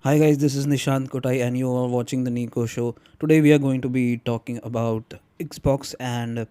Hi guys, this is Nishant Kotai and you are watching the NiKo show. Today we are going to be talking about Xbox and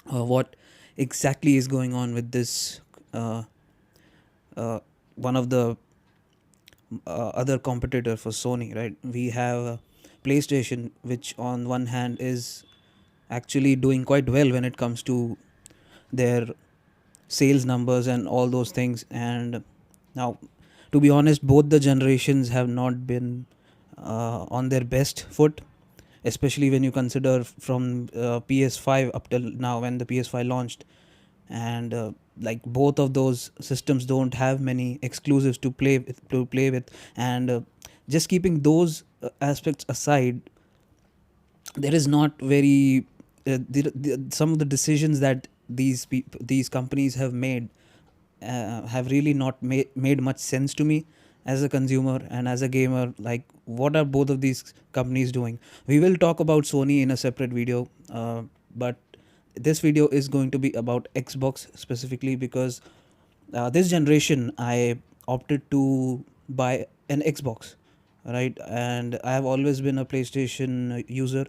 what exactly is going on with this uh, one of the other competitor for Sony, right? We have PlayStation, which on one hand is actually doing quite well when it comes to their sales numbers and all those things. And now, to be honest, both the generations have not been on their best foot, especially when you consider from PS5 up till now when the PS5 launched. And like both of those systems don't have many exclusives to play with. And just keeping those aspects aside, there is not very some of the decisions that these companies have made have really not made much sense to me as a consumer and as a gamer. Like, what are both of these companies doing? We will talk about Sony in a separate video, but this video is going to be about Xbox specifically because this generation I opted to buy an Xbox, right? And I have always been a PlayStation user,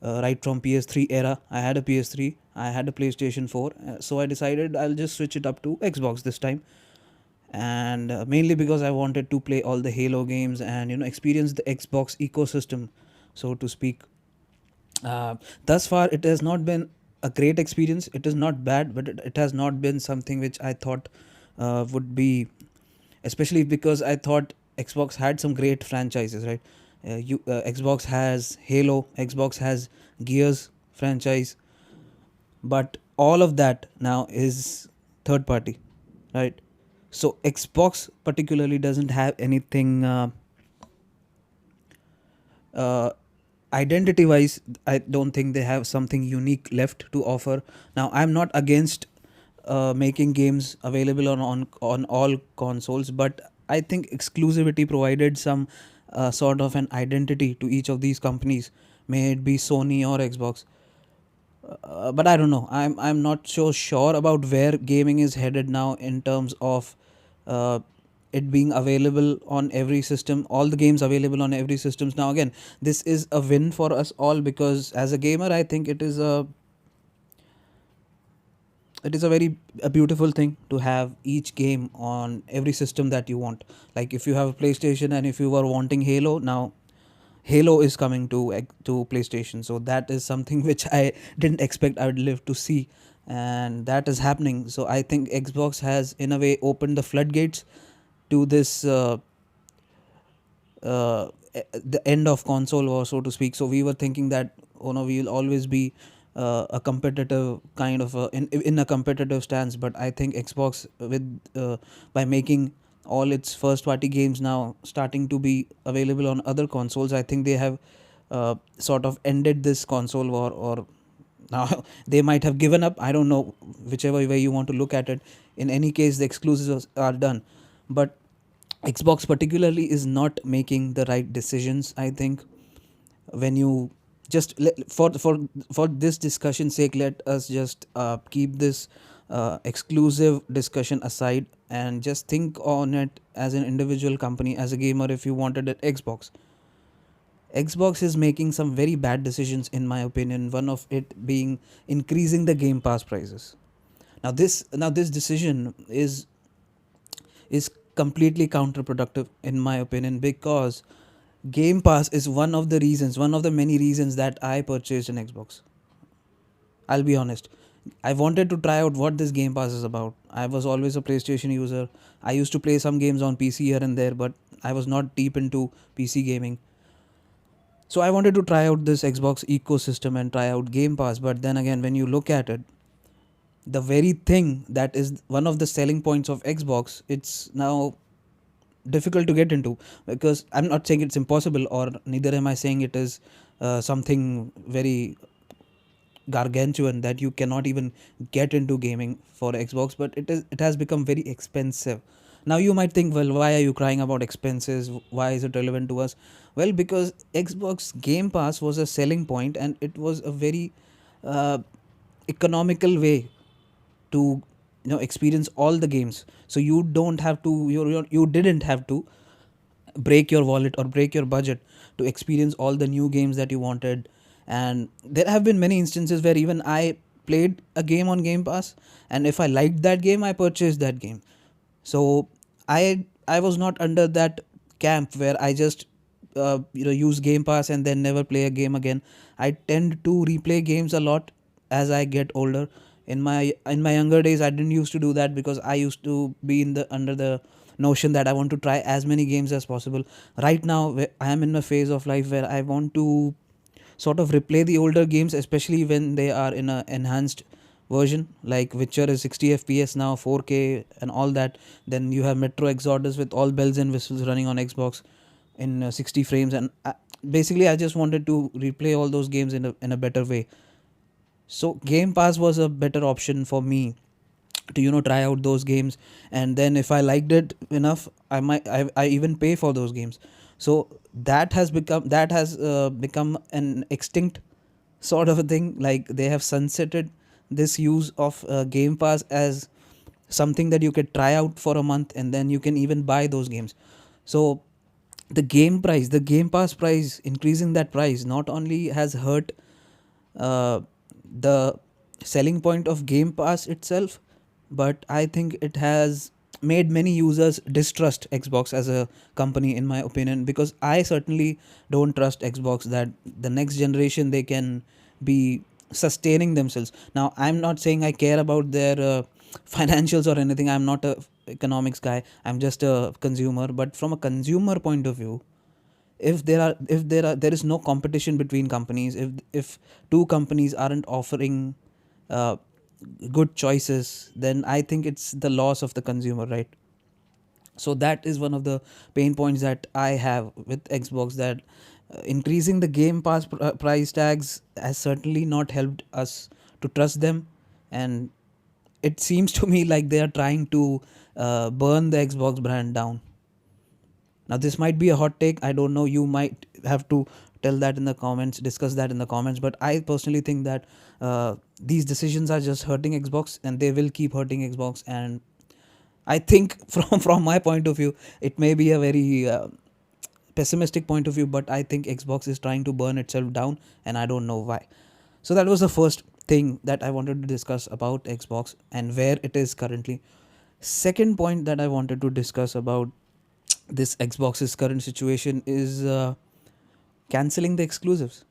right from PS3 era. I had a PS3, I had a PlayStation 4, so I decided I'll just switch it up to Xbox this time. And mainly because I wanted to play all the Halo games and experience the Xbox ecosystem, so to speak. Uh, Thus far, it has not been a great experience. It is not bad, but it has not been something which I thought would be, especially because I thought Xbox had some great franchises, right? Xbox has Halo, Xbox has Gears franchise, but all of that now is third party, right? So Xbox particularly doesn't have anything uh, identity wise. I don't think they have something unique left to offer. Now, I'm not against making games available on all consoles, but I think exclusivity provided some sort of an identity to each of these companies, may it be Sony or Xbox. But I don't know. I'm not so sure about where gaming is headed now in terms of uh, it being available on every system. All the games available on every systems now. Again, this is a win for us all because as a gamer, I think it is a very a beautiful thing to have each game on every system that you want. Like if you have a PlayStation and if you were wanting Halo, now Halo is coming to PlayStation. So that is something which I didn't expect I would live to see, and that is happening. So I think Xbox has, in a way, opened the floodgates to this the end of console war, so to speak. So we were thinking that, oh no, we will always be a competitive kind of in a competitive stance. But I think Xbox, with by making all its first party games now starting to be available on other consoles, I think they have sort of ended this console war. Or now they might have given up, I don't know, whichever way you want to look at it. In any case, the exclusives are done. But Xbox particularly is not making the right decisions, I think. When you just for this discussion sake, let us just keep this exclusive discussion aside and just think on it as an individual company, as a gamer. If you wanted an Xbox is making some very bad decisions, in my opinion. One of it being increasing the Game Pass prices. Now this decision is completely counterproductive, in my opinion, because Game Pass is one of the many reasons that I purchased an Xbox. I'll be honest. I wanted to try out what this Game Pass is about. I was always a PlayStation user. I used to play some games on PC here and there, but I was not deep into PC gaming. So I wanted to try out this Xbox ecosystem and try out Game Pass. But then again, when you look at it, the very thing that is one of the selling points of Xbox, it's now difficult to get into. Because I'm not saying it's impossible, or neither am I saying it is something very gargantuan that you cannot even get into gaming for Xbox, but it has become very expensive. Now you might think, well, why are you crying about expenses? Why is it relevant to us? Well, because Xbox Game Pass was a selling point, and it was a very uh, economical way to experience all the games. So you don't have to you didn't have to break your wallet or break your budget to experience all the new games that you wanted. And there have been many instances where even I played a game on Game Pass, and if I liked that game, I purchased that game. So I was not under that camp where I just use Game Pass and then never play a game again. I tend to replay games a lot as I get older. In my younger days, I didn't used to do that because I used to be in the under the notion that I want to try as many games as possible. Right now, I am in a phase of life where I want to sort of replay the older games, especially when they are in a enhanced version. Like Witcher is 60 FPS now, 4K and all that. Then you have Metro Exodus with all bells and whistles running on Xbox in 60 frames. And basically, I just wanted to replay all those games in a better way. So Game Pass was a better option for me to try out those games, and then if I liked it enough, I even pay for those games. So that has become an extinct sort of a thing. Like they have sunsetted this use of Game Pass as something that you could try out for a month and then you can even buy those games. So the Game Pass price, increasing that price not only has hurt the selling point of Game Pass itself, but I think it has made many users distrust Xbox as a company, in my opinion, because I certainly don't trust Xbox that the next generation they can be sustaining themselves. Now, I'm not saying I care about their financials or anything. I'm not a economics guy. I'm just a consumer. But from a consumer point of view, if there is no competition between companies, if two companies aren't offering uh, good choices, then I think it's the loss of the consumer, right? So that is one of the pain points that I have with Xbox, that increasing the Game Pass price tags has certainly not helped us to trust them. And it seems to me like they are trying to burn the Xbox brand down. Now, this might be a hot take. I don't know. You might have to tell that in the comments, discuss that in the comments. But I personally think that these decisions are just hurting Xbox, and they will keep hurting Xbox. And I think, from my point of view, it may be a very pessimistic point of view, but I think Xbox is trying to burn itself down, and I don't know why. So that was the first thing that I wanted to discuss about Xbox and where it is currently. Second point that I wanted to discuss about this Xbox's current situation is canceling the exclusives.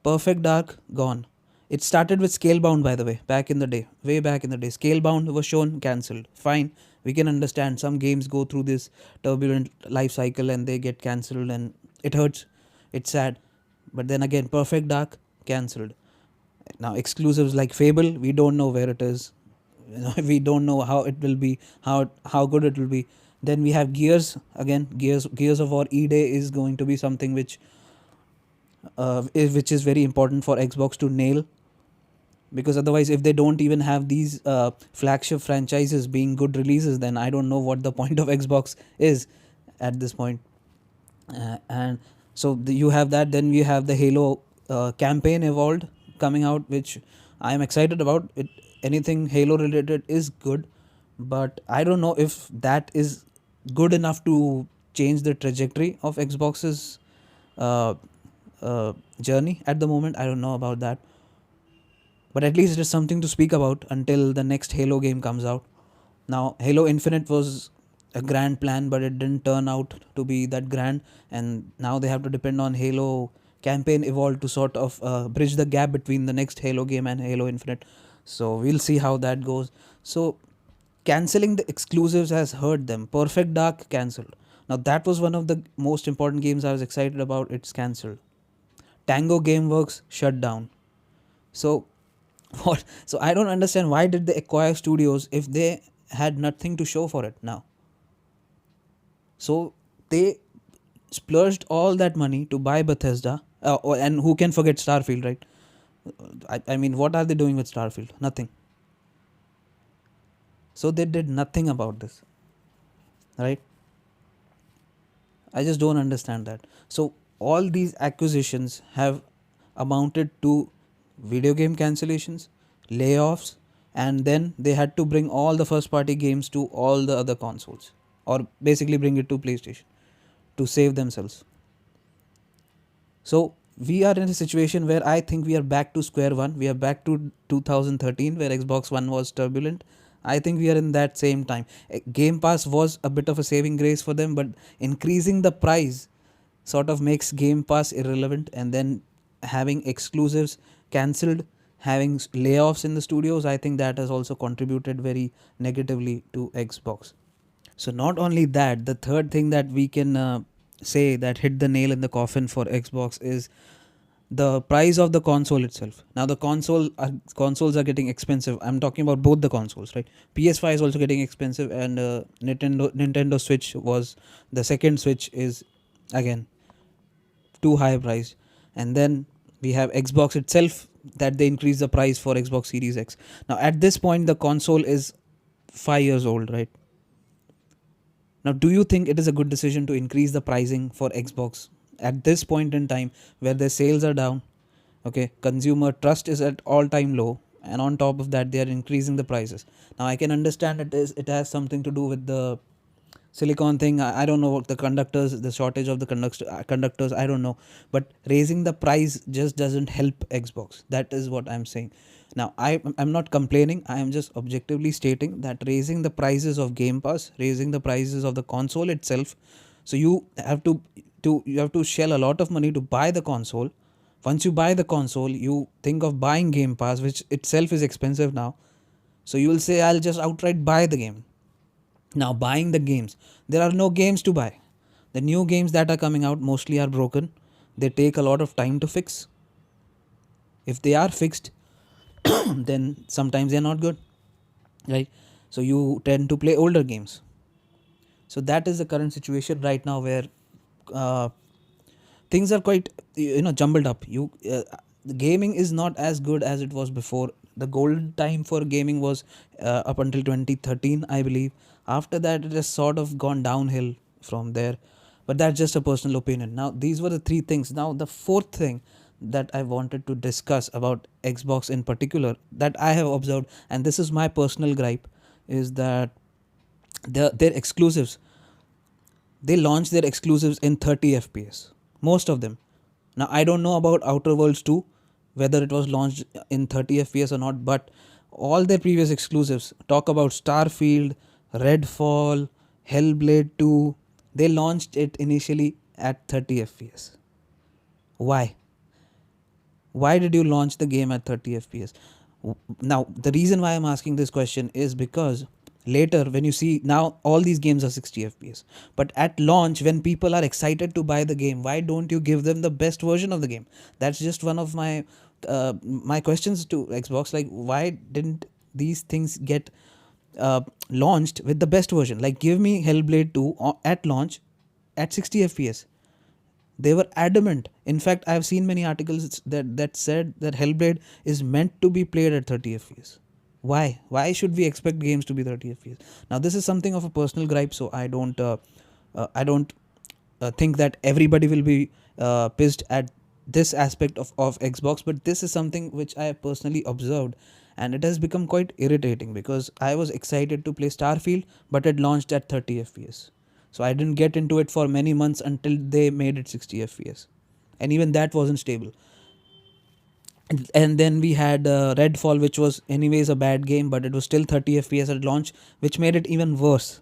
Perfect Dark gone. It started with Scalebound, by the way, back in the day, way back in the day. Scalebound was shown, cancelled. Fine, we can understand some games go through this turbulent life cycle and they get cancelled, and it hurts. It's sad. But then again, Perfect Dark cancelled. Now exclusives like Fable, we don't know where it is. We don't know how it will be, how good it will be. Then we have Gears again. Gears of War E-Day is going to be something which is very important for Xbox to nail, because otherwise, if they don't even have these flagship franchises being good releases, then I don't know what the point of Xbox is at this point. And so you have that. Then we have the Halo campaign Evolved coming out, which I am excited about. Anything Halo related is good, but I don't know if that is good enough to change the trajectory of Xbox's uh, journey at the moment. I don't know about that, but at least it is something to speak about until the next Halo game comes out. Now, Halo Infinite was a grand plan, but it didn't turn out to be that grand, and now they have to depend on Halo campaign Evolved to sort of bridge the gap between the next Halo game and Halo Infinite. So we'll see how that goes. So cancelling the exclusives has hurt them. Perfect Dark cancelled. Now that was one of the most important games I was excited about. It's cancelled. Tango Gameworks shut down. So what? So I don't understand, why did they acquire studios if they had nothing to show for it now? So they splurged all that money to buy Bethesda, and who can forget Starfield, right? I mean, what are they doing with Starfield? Nothing. So they did nothing about this, right? I just don't understand that. So all these acquisitions have amounted to video game cancellations, layoffs, and then they had to bring all the first party games to all the other consoles. or basically bring it to PlayStation to save themselves. So we are in a situation where I think we are back to square one. We are back to 2013 where Xbox One was turbulent. I think we are in that same time. Game Pass was a bit of a saving grace for them, but increasing the price sort of makes Game Pass irrelevant, and then having exclusives cancelled, having layoffs in the studios, I think that has also contributed very negatively to Xbox. So not only that, the third thing that we can say that hit the nail in the coffin for Xbox is the price of the console itself. Now the consoles are getting expensive. I'm talking about both the consoles, right? PS5 is also getting expensive, and Nintendo Switch was the second Switch is again too high priced. And then we have Xbox itself, that they increase the price for Xbox Series X. Now at this point the console is 5 years old, right? Now, do you think it is a good decision to increase the pricing for Xbox at this point in time where their sales are down? Okay, consumer trust is at all-time low, and on top of that, they are increasing the prices. Now, I can understand it has something to do with the silicon thing. I don't know what the conductors, the shortage of the conductors, I don't know, but raising the price just doesn't help Xbox. That is what I'm saying. Now I'm not complaining, I am just objectively stating that raising the prices of Game Pass, raising the prices of the console itself, so you have to shell a lot of money to buy the console. Once you buy the console, you think of buying Game Pass, which itself is expensive now, so you will say I'll just outright buy the game. Now, buying the games, there are no games to buy. The new games that are coming out mostly are broken. They take a lot of time to fix. If they are fixed, then sometimes they're not good, right? So you tend to play older games. So that is the current situation right now, where uh, things are quite jumbled up. The gaming is not as good as it was before. The golden time for gaming was up until 2013, I believe. After that, it has sort of gone downhill from there, but that's just a personal opinion. Now these were the three things. Now the fourth thing that I wanted to discuss about Xbox in particular, that I have observed, and this is my personal gripe, is that their exclusives, they launch their exclusives in 30 fps, most of them. Now I don't know about Outer Worlds 2, whether it was launched in 30 fps or not, but all their previous exclusives, talk about Starfield, Redfall, Hellblade 2, they launched it initially at 30 fps. Why? Why did you launch the game at 30 fps? Now the reason why I'm asking this question is because later, when you see, now all these games are 60 fps, but at launch, when people are excited to buy the game, why don't you give them the best version of the game? That's just one of my questions to Xbox. Like, why didn't these things get launched with the best version? Like, give me Hellblade 2 at launch at 60 fps. They were adamant. In fact, I've seen many articles that said that Hellblade is meant to be played at 30 fps. Why should we expect games to be 30 fps? Now this is something of a personal gripe, so I don't think that everybody will be pissed at this aspect of Xbox, but this is something which I personally observed, and it has become quite irritating because I was excited to play Starfield, but it launched at 30 fps. So I didn't get into it for many months until they made it 60 fps, and even that wasn't stable. And then we had Redfall, which was anyways a bad game, but it was still 30 fps at launch, which made it even worse.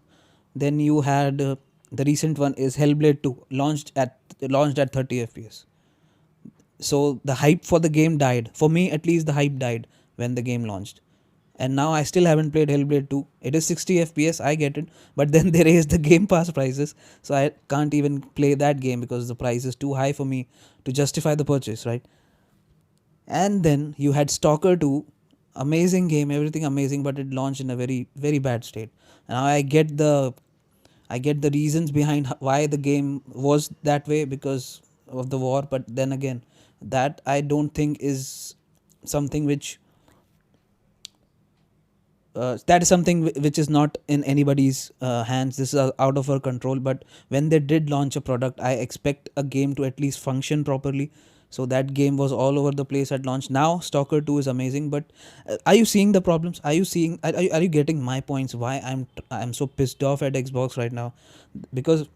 Then you had the recent one is Hellblade 2, launched at 30 fps. So the hype for the game died. For me, at least, the hype died when the game launched. And now I still haven't played Hellblade 2. It is 60 fps, I get it, but then they raised the Game Pass prices, so I can't even play that game because the price is too high for me to justify the purchase, right? And then you had Stalker 2, amazing game, everything amazing, but it launched in a very very bad state. Now I get the reasons behind why the game was that way, because of the war, but then again, that I don't think is something which that is something which is not in anybody's hands. This is out of our control. But when they did launch a product, I expect a game to at least function properly. So that game was all over the place at launch. Now Stalker 2 is amazing, but are you seeing the problems? Are you seeing, are you getting my points why I'm so pissed off at Xbox right now? Because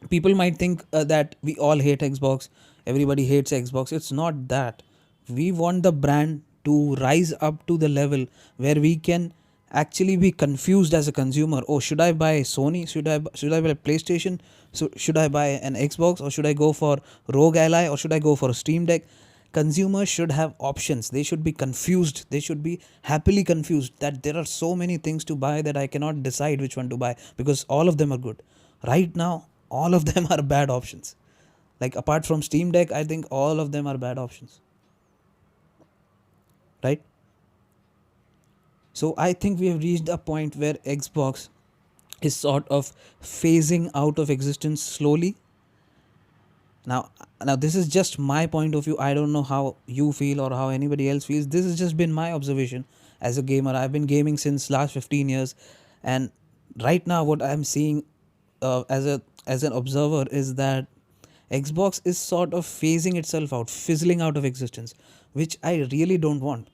people might think that we all hate Xbox, everybody hates Xbox. It's not that. We want the brand to rise up to the level where we can actually be confused as a consumer. Oh, should I buy Sony? Should I buy PlayStation? So should I buy an Xbox, or should I go for Rogue Ally, or should I go for a Steam Deck? Consumers should have options. They should be confused. They should be happily confused that there are so many things to buy that I cannot decide which one to buy, because all of them are good. Right now, all of them are bad options. Like apart from Steam Deck, I think all of them are bad options. Right? So I think we have reached a point where Xbox is sort of phasing out of existence slowly. Now this is just my point of view. I don't know how you feel or how anybody else feels. This has just been my observation as a gamer. I've been gaming since last 15 years, and right now what I'm seeing as an observer is that Xbox is sort of phasing itself out, fizzling out of existence, which I really don't want,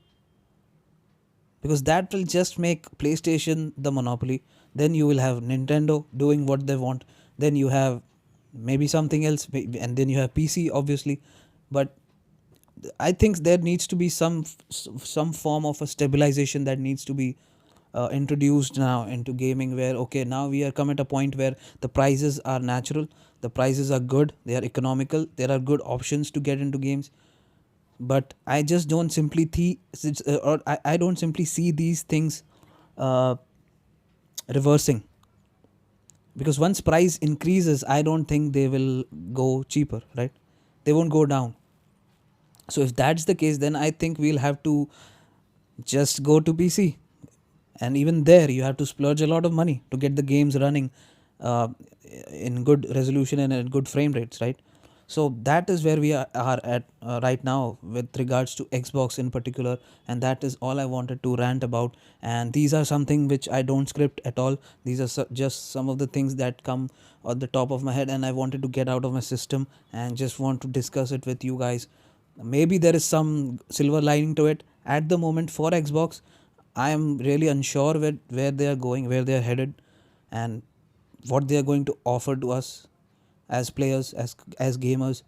because that will just make PlayStation the monopoly. Then you will have Nintendo doing what they want. Then you have maybe something else, and then you have PC, obviously. But I think there needs to be some form of a stabilization that needs to be introduced now into gaming, where okay, now we are come at a point where the prices are natural, the prices are good, they are economical, there are good options to get into games. But I just don't simply I don't simply see these things uh, reversing, because once price increases, I don't think they will go cheaper, right? They won't go down. So if that's the case, then I think we'll have to just go to PC, and even there you have to splurge a lot of money to get the games running uh, in good resolution and at good frame rates, right? So that is where we are at right now with regards to Xbox in particular, and that is all I wanted to rant about. And these are something which I don't script at all. These are just some of the things that come on the top of my head, and I wanted to get out of my system and just want to discuss it with you guys. Maybe there is some silver lining to it. At the moment for Xbox, I am really unsure where they are going, where they are headed, and what they are going to offer to us as players, as gamers.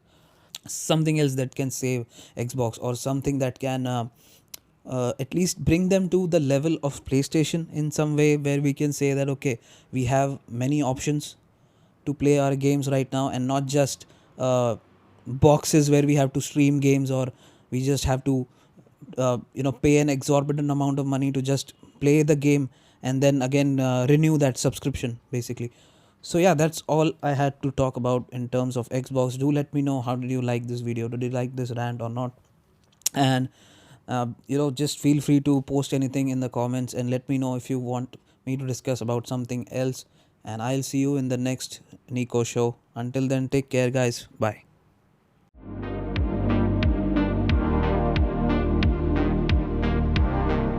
Something else that can save Xbox, or something that can at least bring them to the level of PlayStation in some way, where we can say that okay, we have many options to play our games right now, and not just boxes where we have to stream games, or we just have to pay an exorbitant amount of money to just play the game, and then again renew that subscription basically. So yeah, that's all I had to talk about in terms of Xbox. Do let me know, how did you like this video? Did you like this rant or not? And just feel free to post anything in the comments, and let me know if you want me to discuss about something else. And I'll see you in the next NiKo show. Until then, take care guys. Bye.